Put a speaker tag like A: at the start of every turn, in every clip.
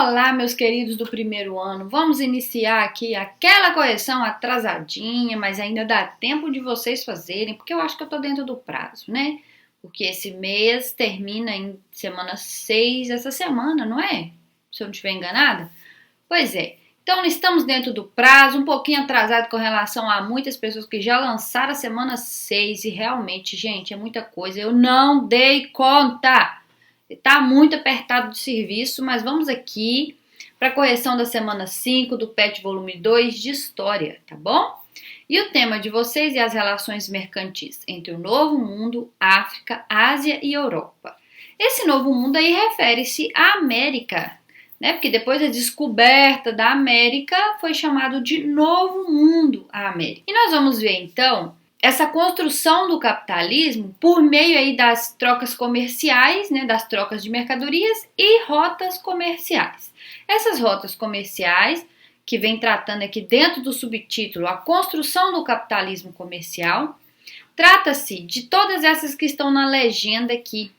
A: Olá, meus queridos do primeiro ano. Vamos iniciar aqui aquela correção atrasadinha, mas ainda dá tempo de vocês fazerem, porque eu acho que eu tô dentro do prazo, né? Porque esse mês termina em semana 6 essa semana, não é? Se eu não estiver enganada. Pois é. Então, estamos dentro do prazo, um pouquinho atrasado com relação a muitas pessoas que já lançaram a semana 6 e realmente, gente, é muita coisa. Eu não dei conta. Tá muito apertado de serviço, mas vamos aqui para a correção da semana 5 do PET volume 2 de História, tá bom? E o tema de vocês é as relações mercantis entre o Novo Mundo, África, Ásia e Europa. Esse Novo Mundo aí refere-se à América, né? Porque depois da descoberta da América foi chamado de Novo Mundo a América. E nós vamos ver então essa construção do capitalismo por meio aí das trocas comerciais, né, das trocas de mercadorias e rotas comerciais. Essas rotas comerciais, que vem tratando aqui dentro do subtítulo a construção do capitalismo comercial, trata-se de todas essas que estão na legenda aqui.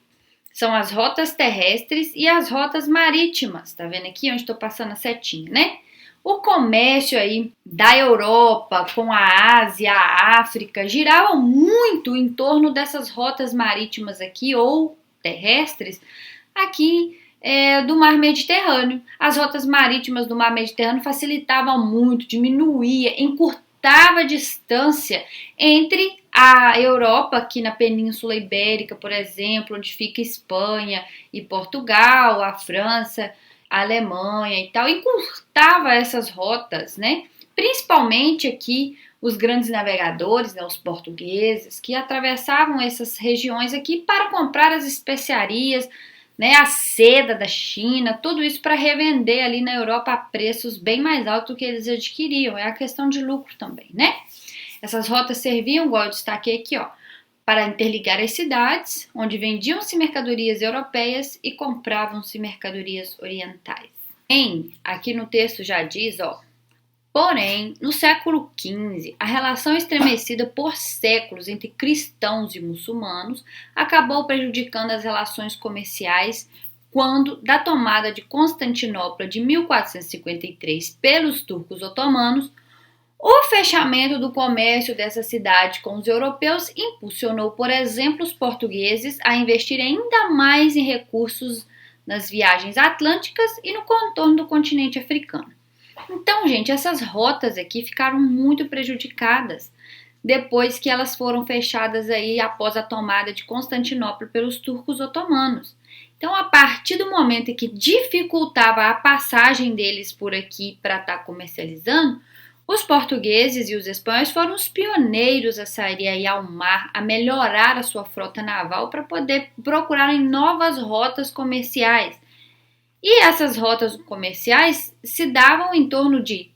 A: São as rotas terrestres e as rotas marítimas. Tá vendo aqui onde estou passando a setinha, né? O comércio aí da Europa com a Ásia, a África, girava muito em torno dessas rotas marítimas aqui, ou terrestres, aqui do Mar Mediterrâneo. As rotas marítimas do Mar Mediterrâneo facilitavam muito, diminuía, encurtava a distância entre a Europa, aqui na Península Ibérica, por exemplo, onde fica Espanha e Portugal, a França, a Alemanha e tal, encurtava essas rotas, né? Principalmente aqui os grandes navegadores, né, os portugueses, que atravessavam essas regiões aqui para comprar as especiarias, né, a seda da China, tudo isso para revender ali na Europa a preços bem mais altos do que eles adquiriam. É a questão de lucro também, né? Essas rotas serviam, igual eu destaquei aqui, ó, para interligar as cidades, onde vendiam-se mercadorias europeias e compravam-se mercadorias orientais. Aqui no texto já diz, ó, porém, no século XV, a relação estremecida por séculos entre cristãos e muçulmanos acabou prejudicando as relações comerciais quando, da tomada de Constantinopla de 1453 pelos turcos otomanos, o fechamento do comércio dessa cidade com os europeus impulsionou, por exemplo, os portugueses a investir ainda mais em recursos nas viagens atlânticas e no contorno do continente africano. Então, gente, essas rotas aqui ficaram muito prejudicadas depois que elas foram fechadas aí após a tomada de Constantinopla pelos turcos otomanos. Então, a partir do momento em que dificultava a passagem deles por aqui para estar comercializando, os portugueses e os espanhóis foram os pioneiros a sair aí ao mar, a melhorar a sua frota naval para poder procurarem novas rotas comerciais. E essas rotas comerciais se davam em torno de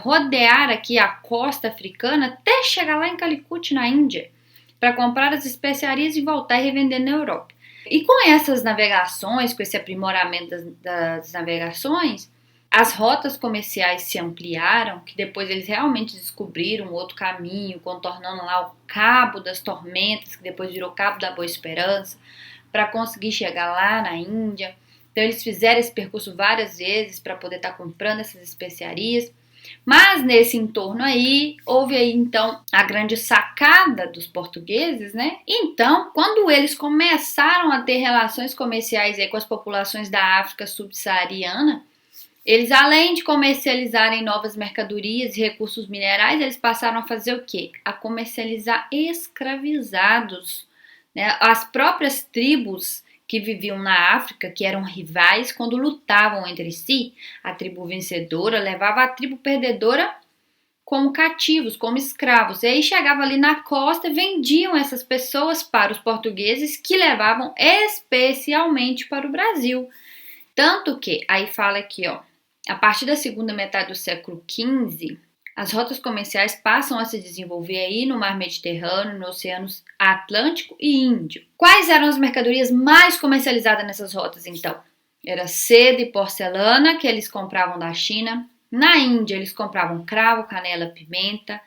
A: rodear aqui a costa africana até chegar lá em Calicut, na Índia, para comprar as especiarias e voltar e revender na Europa. E com essas navegações, com esse aprimoramento das navegações, as rotas comerciais se ampliaram, que depois eles realmente descobriram outro caminho, contornando lá o Cabo das Tormentas, que depois virou Cabo da Boa Esperança, para conseguir chegar lá na Índia. Então eles fizeram esse percurso várias vezes para poder estar comprando essas especiarias. Mas nesse entorno aí, houve aí então a grande sacada dos portugueses, né? Então, quando eles começaram a ter relações comerciais aí com as populações da África subsaariana, eles, além de comercializarem novas mercadorias e recursos minerais, eles passaram a fazer o quê? A comercializar escravizados, né? As próprias tribos que viviam na África, que eram rivais, quando lutavam entre si, a tribo vencedora levava a tribo perdedora como cativos, como escravos. E aí chegava ali na costa e vendiam essas pessoas para os portugueses, que levavam especialmente para o Brasil. Tanto que, aí fala aqui, ó, a partir da segunda metade do século XV, as rotas comerciais passam a se desenvolver aí no Mar Mediterrâneo, no Oceano Atlântico e Índio. Quais eram as mercadorias mais comercializadas nessas rotas, então? Era seda e porcelana, que eles compravam da China. Na Índia, eles compravam cravo, canela, pimenta.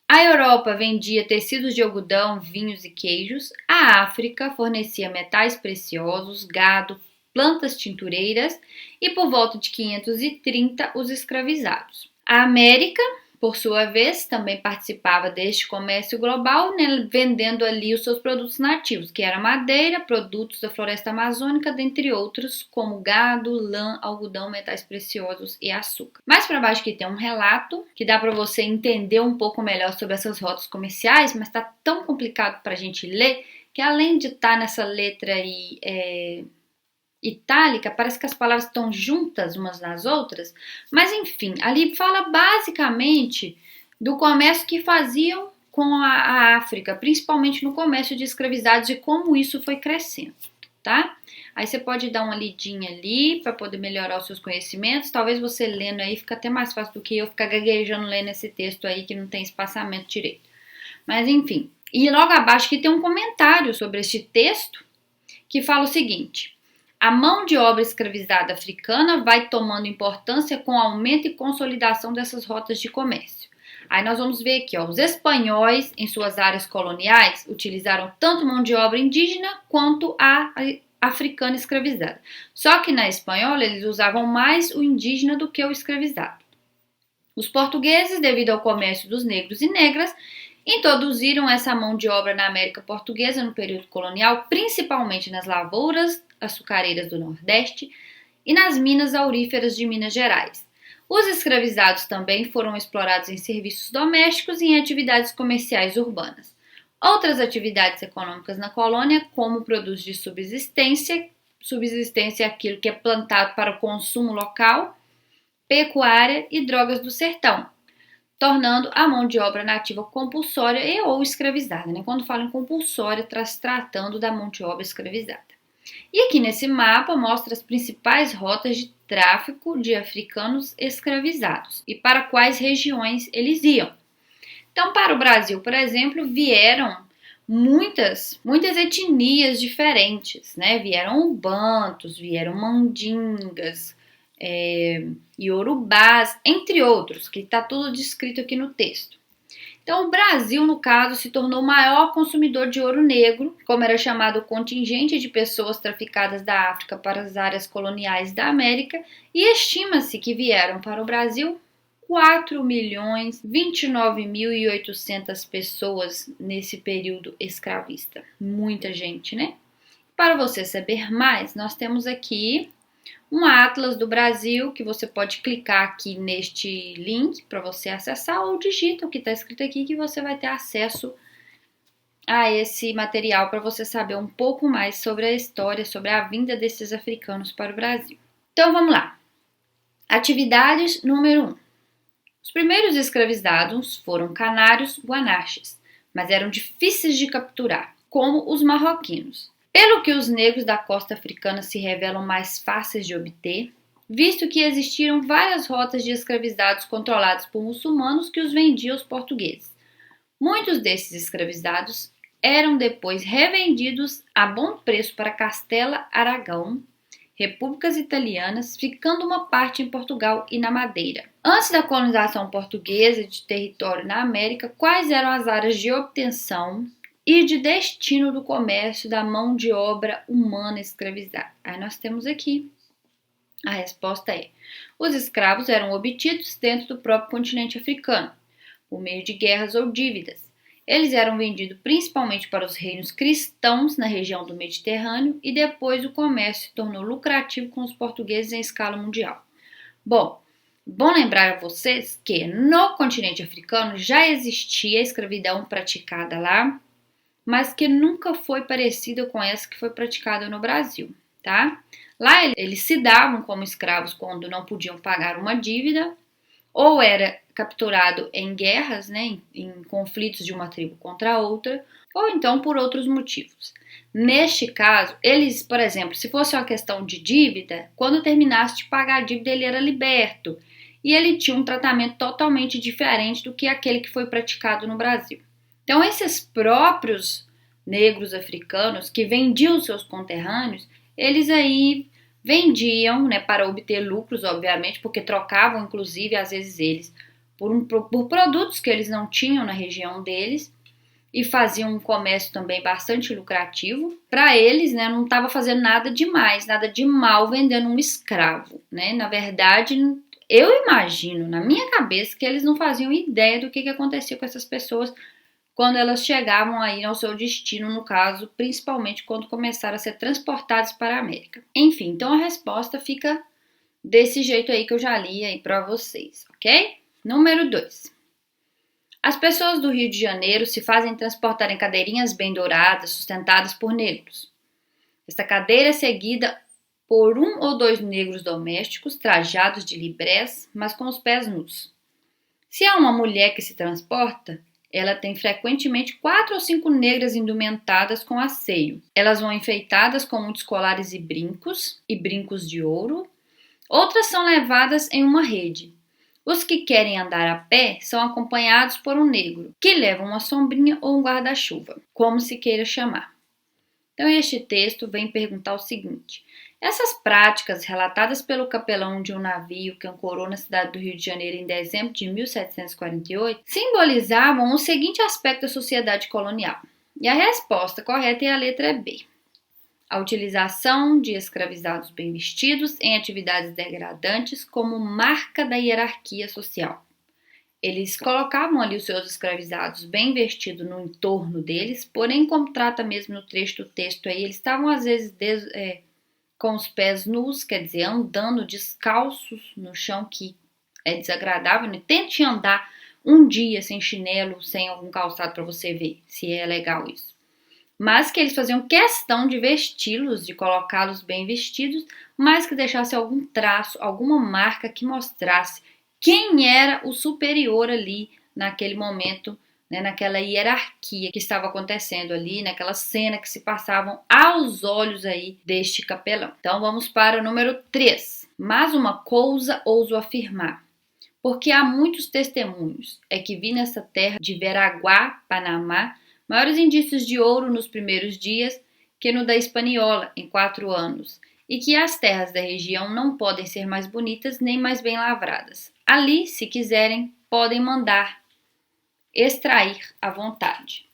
A: A Europa vendia tecidos de algodão, vinhos e queijos. A África fornecia metais preciosos, gado, plantas tintureiras e por volta de 530 os escravizados. A América, por sua vez, também participava deste comércio global, né, vendendo ali os seus produtos nativos, que era madeira, produtos da floresta amazônica, dentre outros, como gado, lã, algodão, metais preciosos e açúcar. Mais para baixo aqui tem um relato que dá para você entender um pouco melhor sobre essas rotas comerciais, mas está tão complicado para a gente ler que além de estar nessa letra aí itálica, parece que as palavras estão juntas umas nas outras, mas enfim, ali fala basicamente do comércio que faziam com a África, principalmente no comércio de escravizados e como isso foi crescendo, tá? Aí você pode dar uma lidinha ali para poder melhorar os seus conhecimentos, talvez você lendo aí fica até mais fácil do que eu ficar gaguejando lendo esse texto aí que não tem espaçamento direito. Mas enfim, e logo abaixo aqui tem um comentário sobre este texto que fala o seguinte: a mão de obra escravizada africana vai tomando importância com o aumento e consolidação dessas rotas de comércio. Aí nós vamos ver aqui, ó, os espanhóis em suas áreas coloniais utilizaram tanto mão de obra indígena quanto a africana escravizada. Só que na espanhola eles usavam mais o indígena do que o escravizado. Os portugueses, devido ao comércio dos negros e negras, introduziram essa mão de obra na América Portuguesa no período colonial, principalmente nas lavouras açucareiras do Nordeste e nas minas auríferas de Minas Gerais. Os escravizados também foram explorados em serviços domésticos e em atividades comerciais urbanas. Outras atividades econômicas na colônia, como produtos de subsistência é aquilo que é plantado para o consumo local, pecuária e drogas do sertão, tornando a mão de obra nativa compulsória e ou escravizada. Né? Quando falo em compulsória, está se tratando da mão de obra escravizada. E aqui nesse mapa mostra as principais rotas de tráfico de africanos escravizados e para quais regiões eles iam. Então, para o Brasil, por exemplo, vieram muitas etnias diferentes, né? Vieram bantos, vieram mandingas, iorubás, entre outros, que está tudo descrito aqui no texto. Então, o Brasil, no caso, se tornou o maior consumidor de ouro negro, como era chamado o contingente de pessoas traficadas da África para as áreas coloniais da América, e estima-se que vieram para o Brasil 4.029.800 pessoas nesse período escravista. Muita gente, né? Para você saber mais, nós temos aqui um atlas do Brasil, que você pode clicar aqui neste link para você acessar, ou digita o que está escrito aqui que você vai ter acesso a esse material para você saber um pouco mais sobre a história, sobre a vinda desses africanos para o Brasil. Então vamos lá. Atividades número 1. Os primeiros escravizados foram canários guanaches, mas eram difíceis de capturar, como os marroquinos. Pelo que os negros da costa africana se revelam mais fáceis de obter, visto que existiram várias rotas de escravizados controladas por muçulmanos que os vendiam aos portugueses. Muitos desses escravizados eram depois revendidos a bom preço para Castela, Aragão, repúblicas italianas, ficando uma parte em Portugal e na Madeira. Antes da colonização portuguesa de território na América, quais eram as áreas de obtenção e de destino do comércio da mão de obra humana escravizada? Aí nós temos aqui. A resposta é: os escravos eram obtidos dentro do próprio continente africano, por meio de guerras ou dívidas. Eles eram vendidos principalmente para os reinos cristãos na região do Mediterrâneo e depois o comércio se tornou lucrativo com os portugueses em escala mundial. Bom lembrar a vocês que no continente africano já existia a escravidão praticada lá, mas que nunca foi parecida com essa que foi praticada no Brasil, tá? Lá eles se davam como escravos quando não podiam pagar uma dívida, ou era capturado em guerras, né, em conflitos de uma tribo contra outra, ou então por outros motivos. Neste caso, eles, por exemplo, se fosse uma questão de dívida, quando terminasse de pagar a dívida, ele era liberto, e ele tinha um tratamento totalmente diferente do que aquele que foi praticado no Brasil. Então, esses próprios negros africanos que vendiam seus conterrâneos, eles aí vendiam, né, para obter lucros, obviamente, porque trocavam, inclusive, às vezes eles, por produtos que eles não tinham na região deles, e faziam um comércio também bastante lucrativo. Para eles, né, não estava fazendo nada demais, nada de mal vendendo um escravo, né? Na verdade, eu imagino na minha cabeça que eles não faziam ideia do que acontecia com essas pessoas quando elas chegavam aí ao seu destino, no caso, principalmente quando começaram a ser transportadas para a América. Enfim, então a resposta fica desse jeito aí que eu já li aí para vocês, ok? Número 2. As pessoas do Rio de Janeiro se fazem transportar em cadeirinhas bem douradas, sustentadas por negros. Esta cadeira é seguida por 1 ou 2 negros domésticos, trajados de librés, mas com os pés nus. Se há uma mulher que se transporta, ela tem frequentemente 4 ou 5 negras indumentadas com asseio. Elas vão enfeitadas com muitos colares e brincos de ouro. Outras são levadas em uma rede. Os que querem andar a pé são acompanhados por um negro, que leva uma sombrinha ou um guarda-chuva, como se queira chamar. Então, este texto vem perguntar o seguinte: essas práticas relatadas pelo capelão de um navio que ancorou na cidade do Rio de Janeiro em dezembro de 1748 simbolizavam o seguinte aspecto da sociedade colonial. E a resposta correta é a letra B. A utilização de escravizados bem vestidos em atividades degradantes como marca da hierarquia social. Eles colocavam ali os seus escravizados bem vestidos no entorno deles, porém, como trata mesmo no trecho do texto aí, eles estavam às vezes com os pés nus, quer dizer, andando descalços no chão, que é desagradável, né? Tente andar um dia sem chinelo, sem algum calçado para você ver se é legal isso. Mas que eles faziam questão de vesti-los, de colocá-los bem vestidos, mas que deixasse algum traço, alguma marca que mostrasse quem era o superior ali naquele momento, né, naquela hierarquia que estava acontecendo ali, naquela cena que se passavam aos olhos aí deste capelão. Então vamos para o número 3. Mas uma coisa ouso afirmar, porque há muitos testemunhos, é que vi nessa terra de Veraguá, Panamá, maiores indícios de ouro nos primeiros dias que no da Hispaniola, em 4 anos, e que as terras da região não podem ser mais bonitas nem mais bem lavradas. Ali, se quiserem, podem mandar extrair à vontade.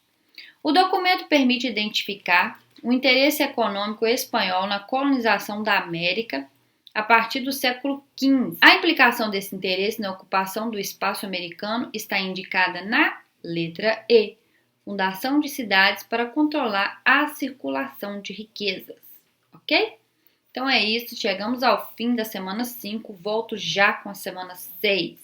A: O documento permite identificar o interesse econômico espanhol na colonização da América a partir do século XV. A implicação desse interesse na ocupação do espaço americano está indicada na letra E. Fundação de cidades para controlar a circulação de riquezas, ok? Então é isso, chegamos ao fim da semana 5, volto já com a semana 6.